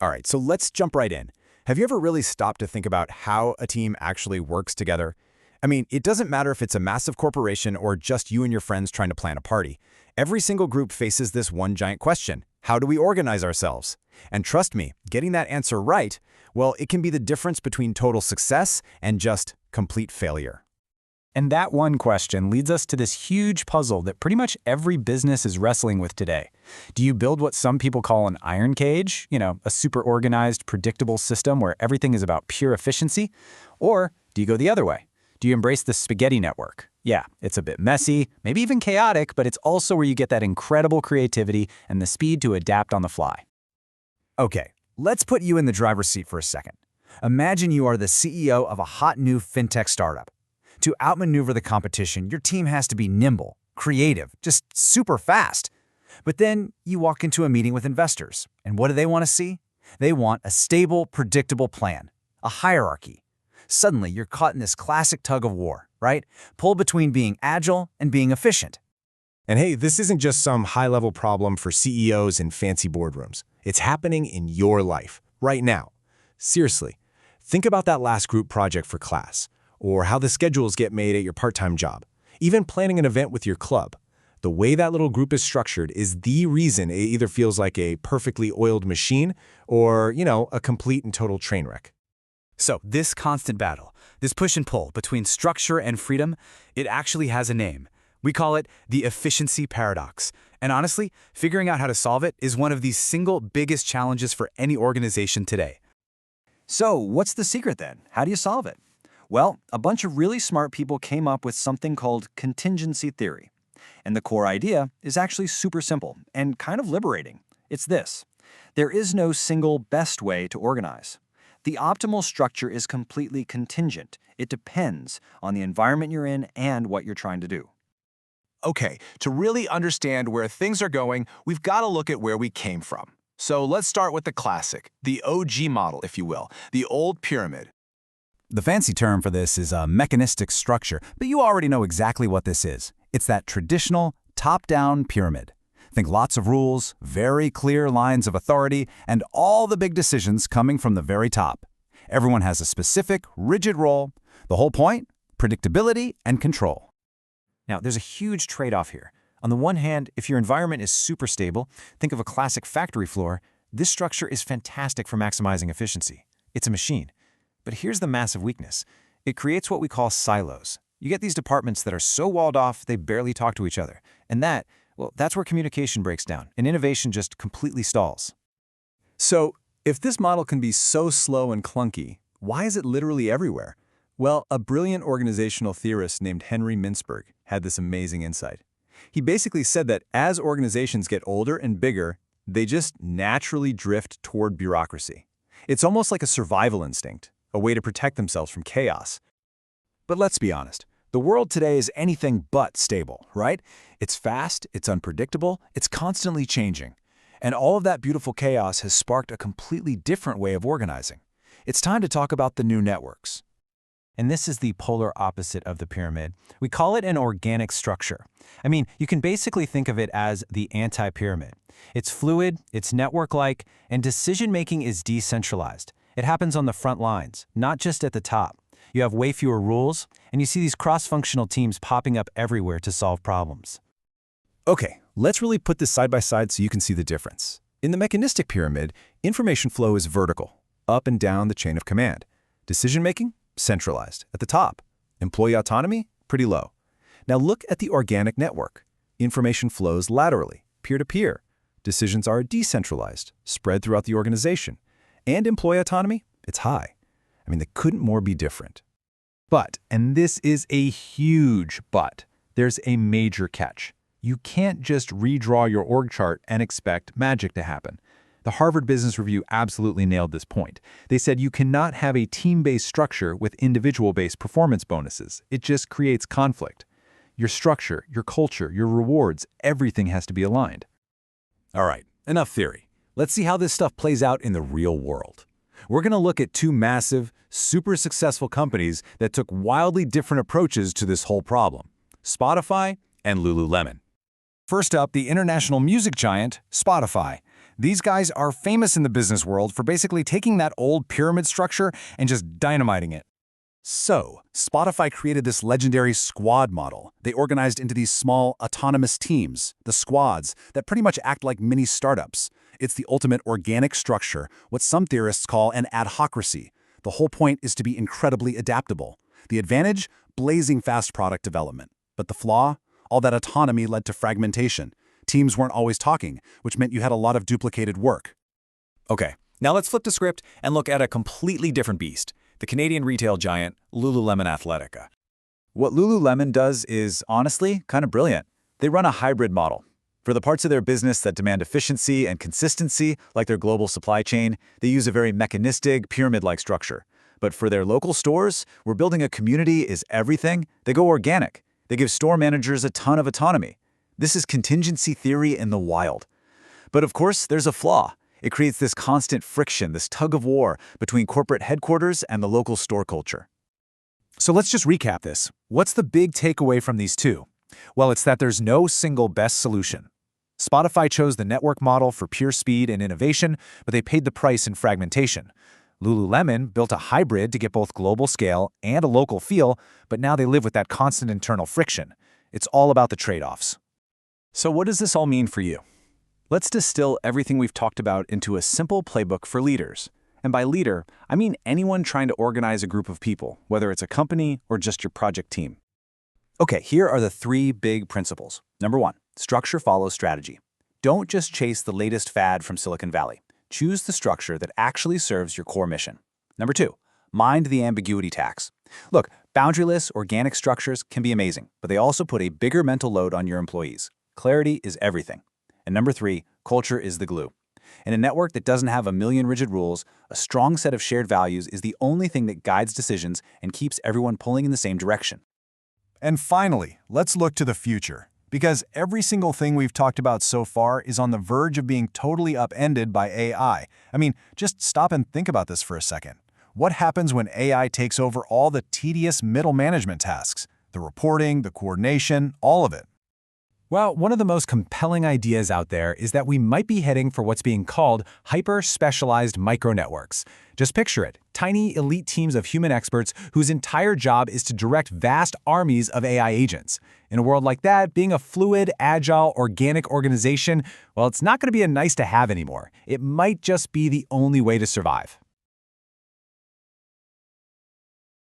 All right, so let's jump right in. Have you ever really stopped to think about how a team actually works together? I mean, it doesn't matter if it's a massive corporation or just you and your friends trying to plan a party. Every single group faces this one giant question. How do we organize ourselves? And trust me, getting that answer right, well, it can be the difference between total success and just complete failure. And that one question leads us to this huge puzzle that pretty much every business is wrestling with today. Do you build what some people call an iron cage, a super organized, predictable system where everything is about pure efficiency? Or do you go the other way? Do you embrace the spaghetti network? Yeah, it's a bit messy, maybe even chaotic, but it's also where you get that incredible creativity and the speed to adapt on the fly. Okay, let's put you in the driver's seat for a second. Imagine you are the CEO of a hot new fintech startup. To outmaneuver the competition, your team has to be nimble, creative, just super fast. But then you walk into a meeting with investors, and what do they want to see? They want a stable, predictable plan, a hierarchy. Suddenly, you're caught in this classic tug of war, right? Pulled between being agile and being efficient. And hey, this isn't just some high-level problem for CEOs in fancy boardrooms. It's happening in your life, right now. Seriously, think about that last group project for class, or how the schedules get made at your part-time job, even planning an event with your club. The way that little group is structured is the reason it either feels like a perfectly oiled machine or, a complete and total train wreck. So this constant battle, this push and pull between structure and freedom, it actually has a name. We call it the efficiency paradox. And honestly, figuring out how to solve it is one of the single biggest challenges for any organization today. So what's the secret then? How do you solve it? Well, a bunch of really smart people came up with something called contingency theory. And the core idea is actually super simple and kind of liberating. It's this: there is no single best way to organize. The optimal structure is completely contingent. It depends on the environment you're in and what you're trying to do. Okay, to really understand where things are going, we've got to look at where we came from. So let's start with the classic, the OG model, if you will, the old pyramid. The fancy term for this is a mechanistic structure, but you already know exactly what this is. It's that traditional, top-down pyramid. Think lots of rules, very clear lines of authority, and all the big decisions coming from the very top. Everyone has a specific, rigid role. The whole point? Predictability and control. Now, there's a huge trade-off here. On the one hand, if your environment is super stable, think of a classic factory floor, this structure is fantastic for maximizing efficiency. It's a machine. But here's the massive weakness. It creates what we call silos. You get these departments that are so walled off they barely talk to each other. And that's where communication breaks down, and innovation just completely stalls. So, if this model can be so slow and clunky, why is it literally everywhere? Well, a brilliant organizational theorist named Henry Mintzberg had this amazing insight. He basically said that as organizations get older and bigger, they just naturally drift toward bureaucracy. It's almost like a survival instinct, a way to protect themselves from chaos. But let's be honest, the world today is anything but stable, right? It's fast, it's unpredictable, it's constantly changing. And all of that beautiful chaos has sparked a completely different way of organizing. It's time to talk about the new networks. And this is the polar opposite of the pyramid. We call it an organic structure. I mean, you can basically think of it as the anti-pyramid. It's fluid, it's network-like, and decision-making is decentralized. It happens on the front lines, not just at the top. You have way fewer rules, and you see these cross-functional teams popping up everywhere to solve problems. Okay, let's really put this side by side so you can see the difference. In the mechanistic pyramid, information flow is vertical, up and down the chain of command. Decision-making? Centralized, at the top. Employee autonomy? Pretty low. Now look at the organic network. Information flows laterally, peer-to-peer. Decisions are decentralized, spread throughout the organization. And employee autonomy? It's high. I mean, they couldn't more be different. But, and this is a huge but, there's a major catch. You can't just redraw your org chart and expect magic to happen. The Harvard Business Review absolutely nailed this point. They said you cannot have a team-based structure with individual-based performance bonuses. It just creates conflict. Your structure, your culture, your rewards, everything has to be aligned. All right, enough theory. Let's see how this stuff plays out in the real world. We're going to look at two massive, super successful companies that took wildly different approaches to this whole problem: Spotify and Lululemon. First up, the international music giant, Spotify. These guys are famous in the business world for basically taking that old pyramid structure and just dynamiting it. So, Spotify created this legendary squad model. They organized into these small, autonomous teams, the squads, that pretty much act like mini startups. It's the ultimate organic structure, what some theorists call an adhocracy. The whole point is to be incredibly adaptable. The advantage? Blazing fast product development. But the flaw? All that autonomy led to fragmentation. Teams weren't always talking, which meant you had a lot of duplicated work. Okay, now let's flip the script and look at a completely different beast, the Canadian retail giant Lululemon Athletica. What Lululemon does is, honestly, kind of brilliant. They run a hybrid model. For the parts of their business that demand efficiency and consistency, like their global supply chain, they use a very mechanistic, pyramid-like structure. But for their local stores, where building a community is everything, they go organic. They give store managers a ton of autonomy. This is contingency theory in the wild. But of course, there's a flaw. It creates this constant friction, this tug of war between corporate headquarters and the local store culture. So let's just recap this. What's the big takeaway from these two? Well, it's that there's no single best solution. Spotify chose the network model for pure speed and innovation, but they paid the price in fragmentation. Lululemon built a hybrid to get both global scale and a local feel, but now they live with that constant internal friction. It's all about the trade-offs. So what does this all mean for you? Let's distill everything we've talked about into a simple playbook for leaders. And by leader, I mean anyone trying to organize a group of people, whether it's a company or just your project team. Okay, here are the 3 big principles. Number 1, structure follows strategy. Don't just chase the latest fad from Silicon Valley. Choose the structure that actually serves your core mission. Number 2, mind the ambiguity tax. Look, boundaryless, organic structures can be amazing, but they also put a bigger mental load on your employees. Clarity is everything. And number 3, culture is the glue. In a network that doesn't have a million rigid rules, a strong set of shared values is the only thing that guides decisions and keeps everyone pulling in the same direction. And finally, let's look to the future. Because every single thing we've talked about so far is on the verge of being totally upended by AI. I mean, just stop and think about this for a second. What happens when AI takes over all the tedious middle management tasks? The reporting, the coordination, all of it. Well, one of the most compelling ideas out there is that we might be heading for what's being called hyper-specialized micronetworks. Just picture it, tiny elite teams of human experts whose entire job is to direct vast armies of AI agents. In a world like that, being a fluid, agile, organic organization, well, it's not going to be a nice to have anymore. It might just be the only way to survive.